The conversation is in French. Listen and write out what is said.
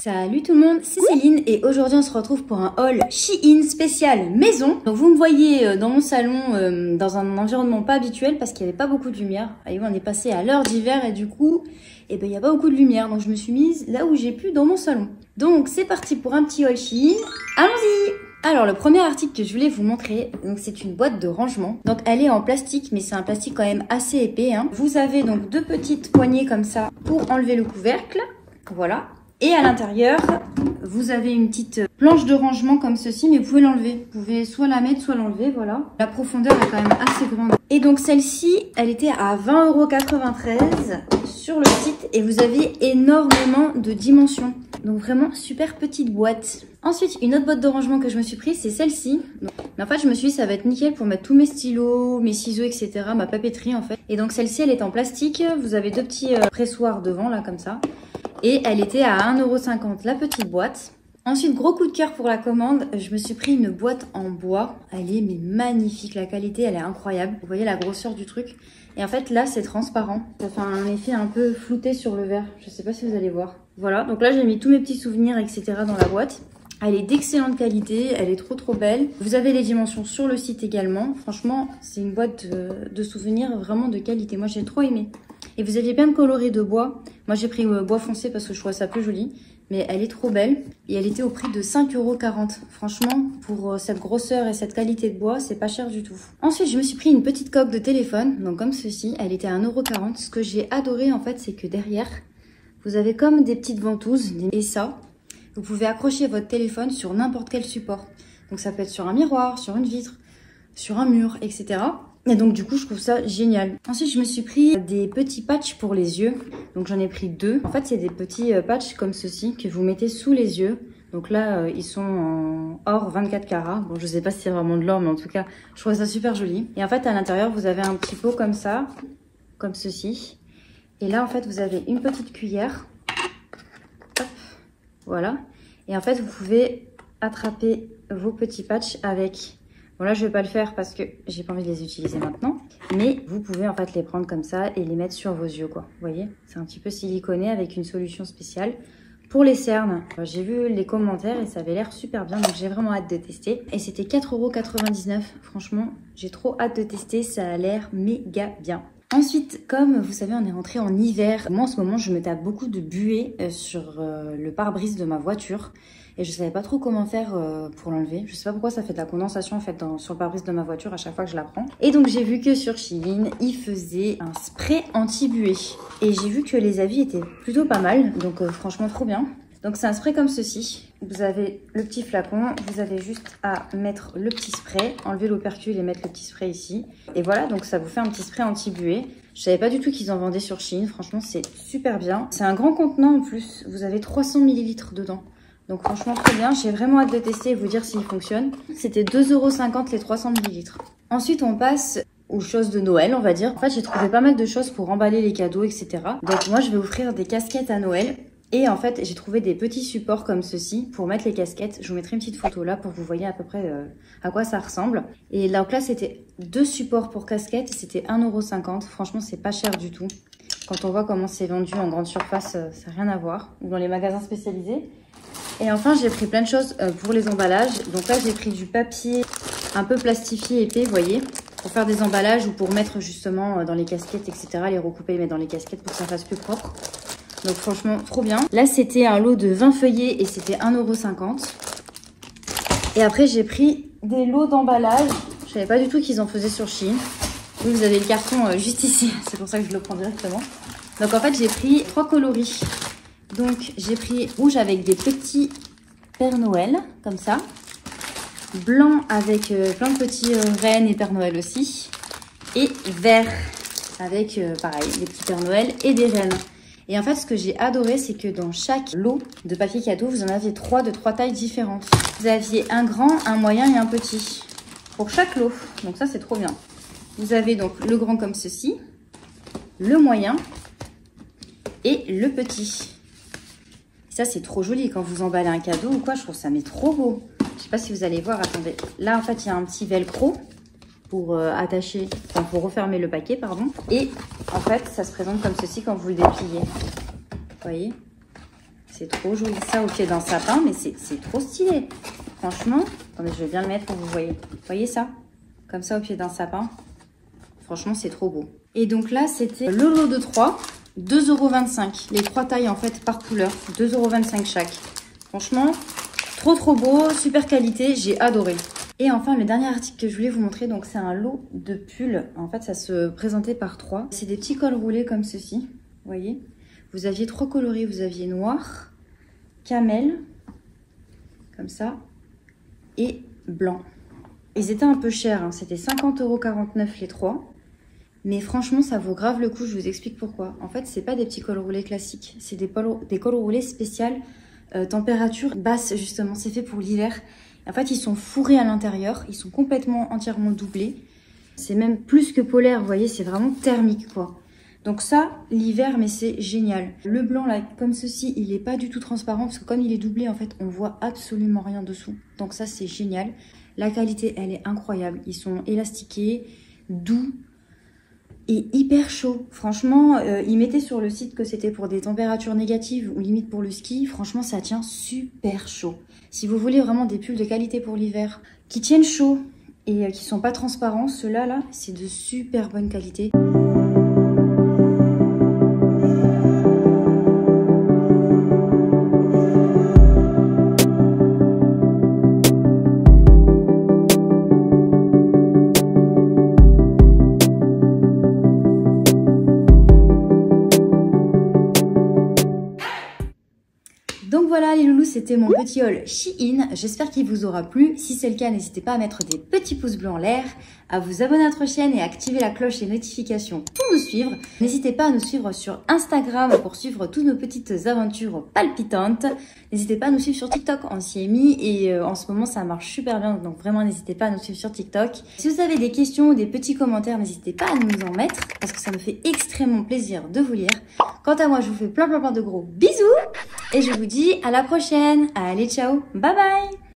Salut tout le monde, c'est Céline et aujourd'hui on se retrouve pour un haul Shein spécial maison. Donc vous me voyez dans mon salon dans un environnement pas habituel parce qu'il n'y avait pas beaucoup de lumière. Et on est passé à l'heure d'hiver et du coup, il n'y a pas beaucoup de lumière. Donc je me suis mise là où j'ai pu dans mon salon. Donc c'est parti pour un petit haul Shein. Allons-y! Alors le premier article que je voulais vous montrer, donc c'est une boîte de rangement. Donc elle est en plastique, mais c'est un plastique quand même assez épais. Vous avez donc deux petites poignées comme ça pour enlever le couvercle. Voilà. Et à l'intérieur, vous avez une petite planche de rangement comme ceci, mais vous pouvez l'enlever. Vous pouvez soit la mettre, soit l'enlever, voilà. La profondeur est quand même assez grande. Et donc celle-ci, elle était à 20,93 € sur le site et vous avez énormément de dimensions. Donc vraiment super petite boîte. Ensuite, une autre boîte de rangement que je me suis prise, c'est celle-ci. Mais en fait, je me suis dit ça va être nickel pour mettre tous mes stylos, mes ciseaux, etc. Ma papeterie en fait. Et donc celle-ci, elle est en plastique. Vous avez deux petits pressoirs devant là comme ça. Et elle était à 1,50 € la petite boîte. Ensuite, gros coup de cœur pour la commande, je me suis pris une boîte en bois. Elle est mais magnifique, la qualité elle est incroyable. Vous voyez la grosseur du truc. Et en fait là c'est transparent. Ça fait un effet un peu flouté sur le verre. Je sais pas si vous allez voir. Voilà, donc là j'ai mis tous mes petits souvenirs etc. dans la boîte. Elle est d'excellente qualité, elle est trop belle. Vous avez les dimensions sur le site également. Franchement, c'est une boîte de souvenirs vraiment de qualité. Moi j'ai trop aimé. Et vous aviez plein de coloris de bois. Moi j'ai pris bois foncé parce que je trouve ça plus joli. Mais elle est trop belle. Et elle était au prix de 5,40 €. Franchement, pour cette grosseur et cette qualité de bois, c'est pas cher du tout. Ensuite, je me suis pris une petite coque de téléphone. Donc comme ceci, elle était à 1,40 €. Ce que j'ai adoré en fait, c'est que derrière, vous avez comme des petites ventouses. Et ça, vous pouvez accrocher votre téléphone sur n'importe quel support. Donc ça peut être sur un miroir, sur une vitre, sur un mur, etc. Et donc du coup je trouve ça génial. Ensuite je me suis pris des petits patchs pour les yeux. Donc j'en ai pris deux. En fait c'est des petits patchs comme ceci que vous mettez sous les yeux. Donc là ils sont en or 24 carats. Bon je sais pas si c'est vraiment de l'or mais en tout cas je trouve ça super joli. Et en fait à l'intérieur vous avez un petit pot comme ça. Comme ceci. Et là en fait vous avez une petite cuillère. Hop, voilà. Et en fait vous pouvez attraper vos petits patchs avec... Bon là je vais pas le faire parce que j'ai pas envie de les utiliser maintenant. Mais vous pouvez en fait les prendre comme ça et les mettre sur vos yeux quoi. Vous voyez, c'est un petit peu siliconé avec une solution spéciale. Pour les cernes, j'ai vu les commentaires et ça avait l'air super bien. Donc j'ai vraiment hâte de tester. Et c'était 4,99 €. Franchement, j'ai trop hâte de tester. Ça a l'air méga bien. Ensuite, comme vous savez, on est rentré en hiver. Moi, en ce moment, je me tape beaucoup de buée sur le pare-brise de ma voiture. Et je savais pas trop comment faire pour l'enlever. Je sais pas pourquoi ça fait de la condensation en fait sur le pare-brise de ma voiture à chaque fois que je la prends. Et donc, j'ai vu que sur Shein, ils faisaient un spray anti-buée. Et j'ai vu que les avis étaient plutôt pas mal. Donc, franchement, trop bien. Donc, c'est un spray comme ceci. Vous avez le petit flacon. Vous avez juste à mettre le petit spray, enlever l'opercule et mettre le petit spray ici. Et voilà, donc ça vous fait un petit spray anti-buée. Je savais pas du tout qu'ils en vendaient sur Shein. Franchement, c'est super bien. C'est un grand contenant en plus. Vous avez 300 ml dedans. Donc franchement, très bien. J'ai vraiment hâte de tester et vous dire s'il fonctionne. C'était 2,50 € les 300 ml. Ensuite, on passe aux choses de Noël, on va dire. En fait, j'ai trouvé pas mal de choses pour emballer les cadeaux, etc. Donc moi, je vais offrir des casquettes à Noël. Et en fait, j'ai trouvé des petits supports comme ceci pour mettre les casquettes. Je vous mettrai une petite photo là pour que vous voyez à peu près à quoi ça ressemble. Et donc là, c'était deux supports pour casquettes. C'était 1,50 €. Franchement, c'est pas cher du tout. Quand on voit comment c'est vendu en grande surface, ça n'a rien à voir. Ou dans les magasins spécialisés. Et enfin, j'ai pris plein de choses pour les emballages. Donc là, j'ai pris du papier un peu plastifié épais, vous voyez, pour faire des emballages ou pour mettre justement dans les casquettes, etc. Les recouper et mettre dans les casquettes pour que ça fasse plus propre. Donc franchement, trop bien. Là, c'était un lot de 20 feuillets et c'était 1,50 €. Et après, j'ai pris des lots d'emballage. Je savais pas du tout qu'ils en faisaient sur Shein. Vous avez le carton juste ici. C'est pour ça que je le prends directement. Donc en fait, j'ai pris 3 coloris. Donc j'ai pris rouge avec des petits Père Noël, comme ça. Blanc avec plein de petits rennes et Père Noël aussi. Et vert avec, pareil, des petits Père Noël et des rennes. Et en fait, ce que j'ai adoré, c'est que dans chaque lot de papier cadeau, vous en aviez 3 de 3 tailles différentes. Vous aviez un grand, un moyen et un petit pour chaque lot. Donc ça, c'est trop bien. Vous avez donc le grand comme ceci, le moyen et le petit. Et ça, c'est trop joli quand vous emballez un cadeau ou quoi. Je trouve ça mais trop beau. Je sais pas si vous allez voir. Attendez. Là, en fait, il y a un petit velcro pour attacher, enfin pour refermer le paquet, pardon. Et en fait, ça se présente comme ceci quand vous le dépliez. Vous voyez? C'est trop joli. Ça au pied d'un sapin, mais c'est trop stylé. Franchement, attendez, je vais bien le mettre pour que vous voyez. Vous voyez ça? Comme ça au pied d'un sapin. Franchement, c'est trop beau. Et donc là, c'était le lot de 3. 2,25 €. Les 3 tailles en fait par couleur. 2,25 € chaque. Franchement, trop beau. Super qualité. J'ai adoré. Et enfin, le dernier article que je voulais vous montrer, donc c'est un lot de pulls. En fait, ça se présentait par 3. C'est des petits cols roulés comme ceci. Vous voyez? Vous aviez 3 coloris. Vous aviez noir, camel, comme ça, et blanc. Ils étaient un peu chers. Hein. C'était 50,49 € les 3. Mais franchement, ça vaut grave le coup. Je vous explique pourquoi. En fait, c'est pas des petits cols roulés classiques. C'est des cols roulés spécial température basse, justement. C'est fait pour l'hiver. En fait, ils sont fourrés à l'intérieur. Ils sont complètement, entièrement doublés. C'est même plus que polaire, vous voyez. C'est vraiment thermique, quoi. Donc ça, l'hiver, mais c'est génial. Le blanc, là, comme ceci, il n'est pas du tout transparent. Parce que comme il est doublé, en fait, on voit absolument rien dessous. Donc ça, c'est génial. La qualité, elle est incroyable. Ils sont élastiqués, doux. Et hyper chaud. Franchement, ils mettaient sur le site que c'était pour des températures négatives ou limite pour le ski. Franchement, ça tient super chaud. Si vous voulez vraiment des pulls de qualité pour l'hiver, qui tiennent chaud et qui sont pas transparents, ceux-là, là, c'est de super bonne qualité. Donc voilà les loulous, c'était mon petit haul Shein. J'espère qu'il vous aura plu. Si c'est le cas, n'hésitez pas à mettre des petits pouces bleus en l'air, à vous abonner à notre chaîne et à activer la cloche et notifications pour nous suivre. N'hésitez pas à nous suivre sur Instagram pour suivre toutes nos petites aventures palpitantes. N'hésitez pas à nous suivre sur TikTok, on s'y est mis et en ce moment ça marche super bien. Donc vraiment n'hésitez pas à nous suivre sur TikTok. Si vous avez des questions ou des petits commentaires, n'hésitez pas à nous en mettre parce que ça me fait extrêmement plaisir de vous lire. Quant à moi, je vous fais plein de gros bisous et je vous dis à la prochaine. Allez, ciao, bye bye.